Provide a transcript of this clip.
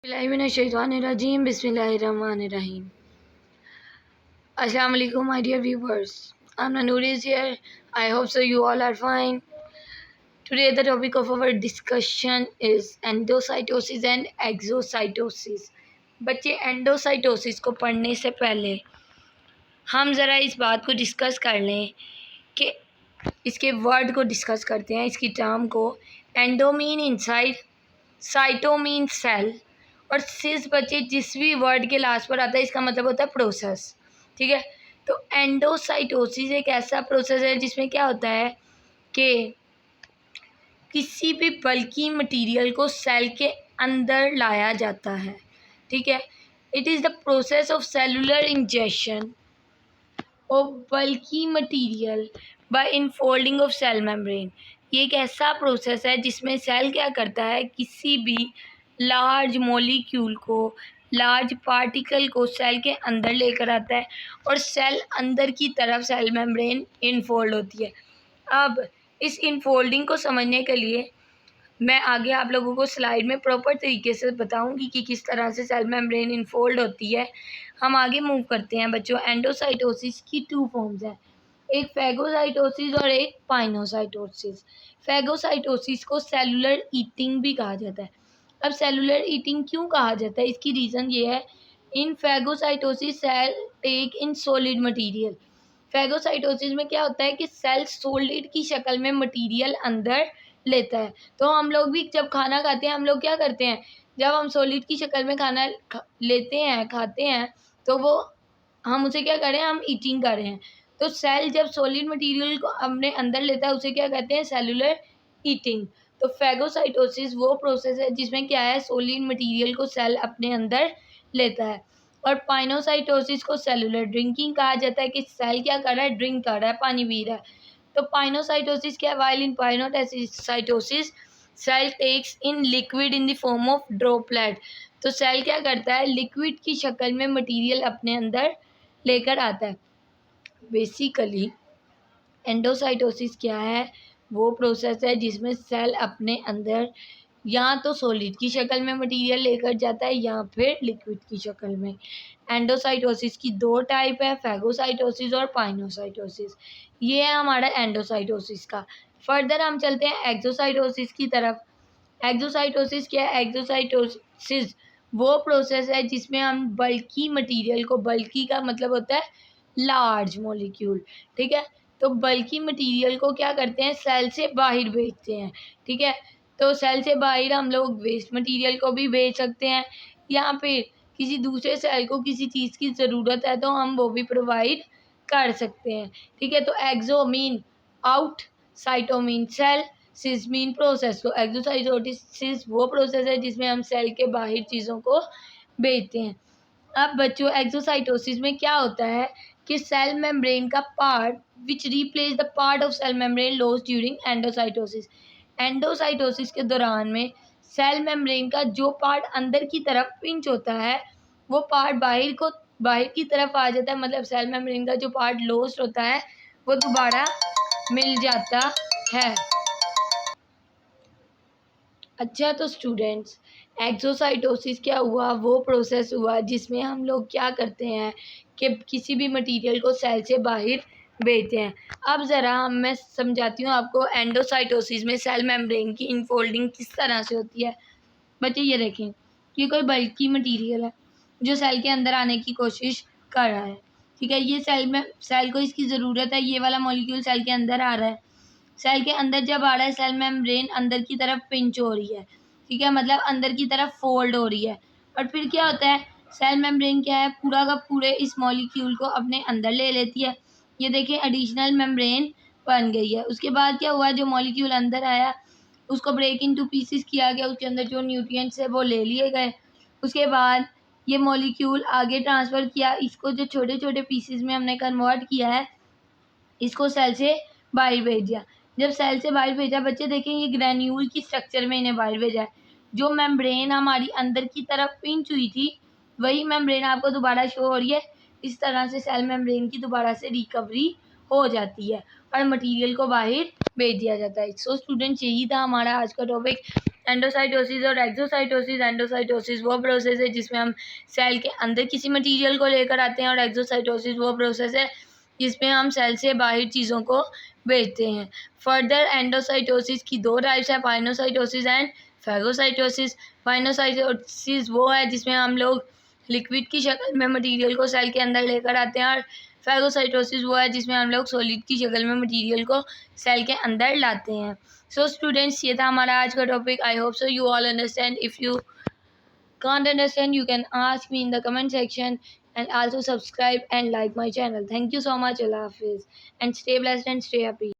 Bismillahirrahmanirrahim. Bismillahirrahmanirrahim. Assalamu alaikum, my dear viewers. I'm Nanuris here. I hope so you all are fine. Today the topic of our discussion is endocytosis and exocytosis. बच्चे endocytosis को पढ़ने से पहले हम ज़रा इस बात को डिस्कस कर लें कि इसके वर्ड को डिस्कस करते हैं, इसकी टर्म को। Endo mean inside, cyto mean cell, और सिस बच्चे जिस भी वर्ड के लास्ट पर आता है इसका मतलब होता है प्रोसेस। ठीक है, तो एंडोसाइटोसिस एक ऐसा प्रोसेस है जिसमें क्या होता है कि किसी भी बल्की मटेरियल को सेल के अंदर लाया जाता है। ठीक है, it is the process of cellular injection of bulky material by infolding of cell membrane. ये एक ऐसा प्रोसेस है जिसमें सेल क्या करता है, किसी भी लार्ज मॉलिक्यूल को, लार्ज पार्टिकल को सेल के अंदर लेकर आता है और सेल अंदर की तरफ सेल मेम्ब्रेन इनफोल्ड होती है। अब इस इनफोल्डिंग को समझने के लिए मैं आगे आप लोगों को स्लाइड में प्रॉपर तरीके से बताऊंगी कि किस तरह से सेल मेम्ब्रेन इनफोल्ड होती है। हम आगे मूव करते हैं बच्चों। एंडोसाइटोसिस की टू फॉर्म्स हैं, एक फैगोसाइटोसिस और एक पाइनोसाइटोसिस। फैगोसाइटोसिस को सेलुलर ईटिंग भी कहा जाता है। अब सेलुलर ईटिंग क्यों कहा जाता है, इसकी रीज़न ये है, in phagocytosis cell take in solid material. Phagocytosis में क्या होता है कि सेल सॉलिड की शक्ल में मटेरियल अंदर लेता है। तो हम लोग भी जब खाना खाते हैं, हम लोग क्या करते हैं, जब हम सॉलिड की शक्ल में खाना लेते हैं, खाते हैं, तो वो हम उसे क्या करें, हम ईटिंग कर रहे हैं। तो सेल जब सॉलिड मटेरियल को अपने अंदर लेता है उसे क्या कहते हैं, सेलुलर ईटिंग। तो फैगोसाइटोसिस वो प्रोसेस है जिसमें क्या है, सॉलिड मटेरियल को सेल अपने अंदर लेता है। और पाइनोसाइटोसिस को सेलुलर ड्रिंकिंग कहा जाता है कि सेल क्या कर रहा है, ड्रिंक कर रहा है, पानी पी रहा है। तो पाइनोसाइटोसिस क्या है, while in pinocytosis cell takes in liquid in the form of droplet. तो सेल क्या करता है, लिक्विड की शक्ल में मटेरियल अपने अंदर लेकर आता है। बेसिकली एंडोसाइटोसिस क्या है, वो प्रोसेस है जिसमें सेल अपने अंदर या तो सॉलिड की शक्ल में मटेरियल लेकर जाता है या फिर लिक्विड की शक्ल में। एंडोसाइटोसिस की दो टाइप है, फैगोसाइटोसिस और पाइनोसाइटोसिस। ये है हमारा एंडोसाइटोसिस का। फर्दर हम चलते हैं एक्सोसाइटोसिस की तरफ। एक्सोसाइटोसिस क्या है, एक्सोसाइटोसिस वो प्रोसेस है जिसमें हम बल्की मटेरियल को, बल्की का मतलब होता है लार्ज मॉलिक्यूल, ठीक है, तो बल्की मटेरियल को क्या करते हैं, सेल से बाहर भेजते हैं। ठीक है, तो सेल से बाहर हम लोग वेस्ट मटेरियल को भी भेज सकते हैं, या फिर किसी दूसरे सेल को किसी चीज़ की ज़रूरत है तो हम वो भी प्रोवाइड कर सकते हैं। ठीक है, तो exo mean out, cyto mean cell, sis mean process. तो एक्सोसाइटोसिस वो प्रोसेस है जिसमें हम सेल के बाहर चीज़ों को भेजते हैं। अब बच्चों एक्सोसाइटोसिस में क्या होता है कि सेल मेम्ब्रेन का part which replace the part of cell membrane lost during endocytosis. Endocytosis के दौरान में सेल मेम्ब्रेन का जो पार्ट अंदर की तरफ पिंच होता है वो पार्ट बाहर की तरफ आ जाता है। मतलब सेल मेम्ब्रेन का जो पार्ट लॉस्ट होता है वो दोबारा मिल जाता है। अच्छा, तो स्टूडेंट्स एक्सोसाइटोसिस क्या हुआ, वो प्रोसेस हुआ जिसमें हम लोग क्या करते हैं कि किसी भी मटेरियल को सेल से बाहर भेजते हैं। अब ज़रा मैं समझाती हूँ आपको एंडोसाइटोसिस में सेल मेम्ब्रेन की इनफोल्डिंग किस तरह से होती है। बच्चे ये देखें, ये कोई बल्की मटेरियल है जो सेल के अंदर आने की कोशिश कर रहा है। ठीक है, ये सेल को इसकी ज़रूरत है, ये वाला मॉलिक्यूल सेल के अंदर आ रहा है। सेल के अंदर जब आ रहा है, सेल मेम्ब्रेन अंदर की तरफ पिंच हो रही है, ठीक है, मतलब अंदर की तरफ फोल्ड हो रही है। और फिर क्या होता है, सेल मेम्ब्रेन क्या है, पूरा का पूरे इस मॉलिक्यूल को अपने अंदर ले लेती है। ये देखें, एडिशनल मेम्ब्रेन बन गई है। उसके बाद क्या हुआ, जो मॉलिक्यूल अंदर आया उसको ब्रेक इनटू पीसेस किया गया, उसके अंदर जो न्यूट्रिएंट्स है वो ले लिए गए। उसके बाद ये मॉलिक्यूल आगे ट्रांसफ़र किया, इसको जो छोटे छोटे पीसेस में हमने कन्वर्ट किया है, इसको सेल से बाहर भेज दिया। जब सेल से बाहर भेजा, बच्चे देखें ये ग्रैन्यूल की स्ट्रक्चर में इन्हें बाहर भेजा है। जो मेम्ब्रेन हमारी अंदर की तरफ पिंच हुई थी वही मेम्ब्रेन आपको दोबारा शो हो रही है। इस तरह से सेल मेम्ब्रेन की दोबारा से रिकवरी हो जाती है और मटेरियल को बाहर भेज दिया जाता है। सो स्टूडेंट्स, यही था हमारा आज का टॉपिक, एंडोसाइटोसिस और एक्सोसाइटोसिस। एंडोसाइटोसिस वो प्रोसेस है जिसमें हम सेल के अंदर किसी मटेरियल को लेकर आते हैं, और एक्सोसाइटोसिस वो प्रोसेस है जिसमें हम सेल से बाहर चीज़ों को भेजते हैं। फर्दर एंडोसाइटोसिस की दो टाइप्स है, पाइनोसाइटोसिस एंड फैगोसाइटोसिस। पाइनोसाइटोसिस वो है जिसमें हम लोग लिक्विड की शक्ल में मटेरियल को सेल के अंदर लेकर आते हैं, और फैगोसाइटोसिस वो है जिसमें हम लोग सॉलिड की शक्ल में मटेरियल को सेल के अंदर लाते हैं। सो स्टूडेंट्स, ये था हमारा आज का topic. I hope so you all understand. If you can't understand, you can ask me in the comment section, and also subscribe and like my channel. Thank you so much. Allah Hafiz, and stay blessed and stay happy.